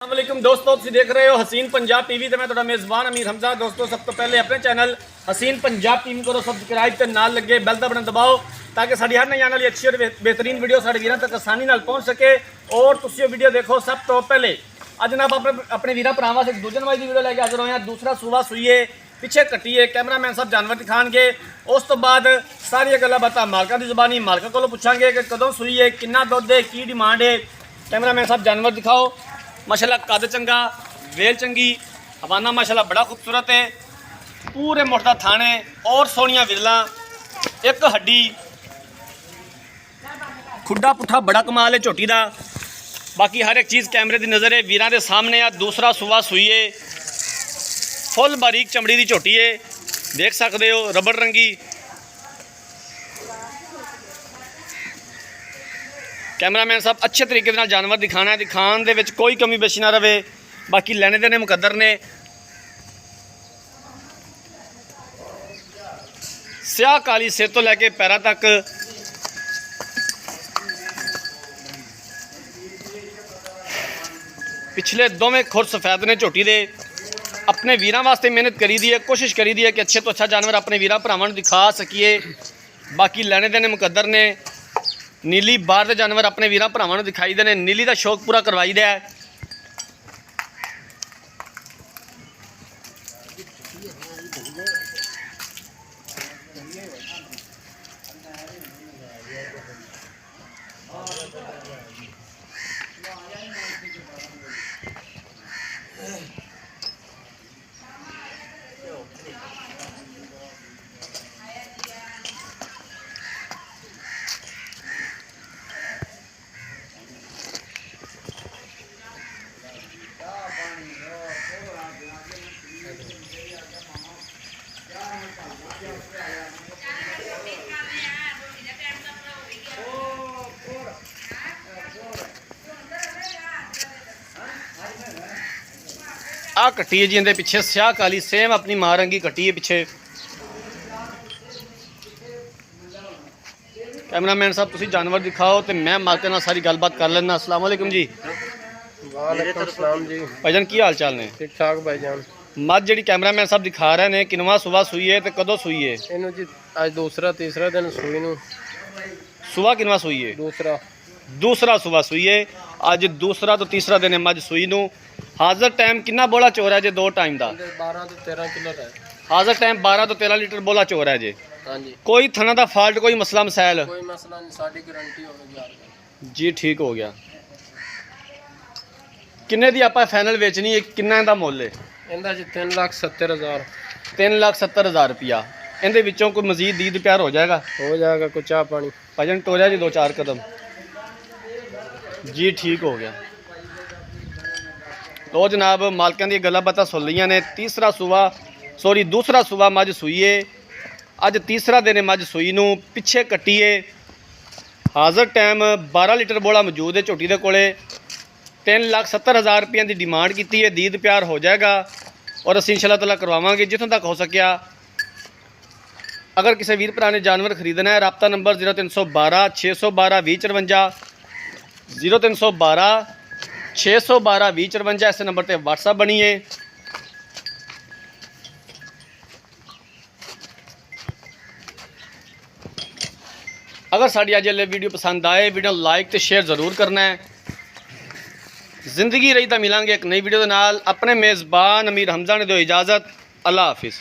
अस्सलामुअलैकुम दोस्तों, तुम देख रहे हो हसीन पंजाब टीवी। तो मैं थोड़ा मेज़बान अमीर हमजा। दोस्तों, सब तो पहले अपने चैनल हसीन पंजाब टीवी करो सब्सक्राइब ते नाल लगे बैल दा बटन दबाओ ताकि साड़ी हर नई आने वाली अच्छी और बेहतरीन वीडियो साढ़े वीरों तक आसानी नाल पहुँच सके और तुम वीडियो देखो सब तो पहले। अज जनाब अपने वीर भरावां से दूजे नंबर की वीडियो लैके हाजिर होए। दूसरा सूबा सूईए पिछे कट्टीए कैमरामैन साहब जानवर दिखाएंगे। उस तो बाद सारिया गल्लां बातां मालकां दी ज़बानी मालकां कोलों पुछांगे कि कदों सूईए, कितना दुध है, की डिमांड है। कैमरामैन साहब जानवर दिखाओ। माशाल्लाह कद चंगा, वेल चंगी, हवाना माशाल्लाह बड़ा खूबसूरत है। पूरे मुठदा थाने और सोहनिया विरला, एक हड्डी, खुड्डा पुट्ठा बड़ा कमाल है झोटी का। बाकी हर एक चीज़ कैमरे की नज़र है वीरां दे सामने आ। दूसरा सूबा सूईए फुल बारीक चमड़ी की झोटी है, देख सकते हो रबड़ रंगी। कैमरामैन साहब अच्छे तरीके नाल जानवर दिखाना है, दिखाने दे विच कोई कमी बेशी ना रहे। बाकी लेने देने मुकद्दर ने। स्याह काली सिर तो लैके पैरों तक पिछले दोवें खुर सफेद ने झोटी दे। अपने वीरां वास्ते मेहनत करी दी है, कोशिश करी दी है कि अच्छे तो अच्छा जानवर अपने वीरां भरावां नूं दिखा सकीए। बाकी लेने देने मुकद्दर ने। नीली बाहर के जानवर अपने वीरां भरावां नूं दिखाई दे ने, नीली का शौक पूरा करवाई दिया है। आ कट्टी है जी, इनके पिछे स्याह काली सेम अपनी मां रंगी कट्टी है पिछे। कैमरामैन साहब तुसी जानवर दिखाओ तो मैं मालक नाल सारी गलबात कर लेना। अस्सलाम वालेकुम जी। वालेकुम सलाम जी। भाईजान की हाल चाल ने? ठीक ठाक भाईजान। मझ जी कैमरामैन साहब दिखा रहे हैं किनवा सुबह सूई है तो कदों सूई है? इनू जी आज दूसरा तीसरा दिन सूई नू। सुबह किनवा सूई है? दूसरा सुबह सूई है। अज दूसरा तो तीसरा दिन है मझ सूई नू। हाजिर टाइम कितना बोला चोर है जे? दो टाइम का 12 तो 13 किलो है। हाजिर टाइम 12 तो 13 लीटर बोला चोर है जे। हाँ जी। कोई थना का फाल्ट, कोई मसला मसैल? कोई मसला नहीं, साड़ी गारंटी होगी जी, ठीक हो गया। किन्ने दी आपां फाइनल वेचनी है, किन्ना दा मुੱਲ है? इंदा जी 3,70,000। 3,70,000 रुपया। इहदे विचों कोई मजीद दीद प्यार हो जाएगा? हो जाएगा। कुछ चाह पानी भाईजान टोरिया जी 2-4 कदम। जी, ठीक हो गया। तो जनाब मालकां दी गल्लां बातां सुन लईआं ने। दूसरा सूबा मझ सूई है। अज तीसरा दिन है मझ सूई नूं। पिछे कट्टी है। हाजिर टाइम 12 लीटर बोला मौजूद है झोटी दे कोले। 3,70,000 रुपये की डिमांड की है। दीद प्यार हो जाएगा और असीं इंशाअल्लाह ताला करवावांगे जितों तक हो सकिया। अगर किसी वीर भरा ने जानवर खरीदना है, राबता नंबर 0312 612 2054 0312 612 2054 इस नंबर पर व्हाट्सअप बनी है। अगर साड़ी अज वाली वीडियो पसंद आए, वीडियो लाइक तो शेयर ज़रूर करना है। जिंदगी रही तो मिलांगे एक नई वीडियो के नाल। अपने मेज़बान अमीर हमजा ने दो इजाज़त। अल्लाह हाफिज़।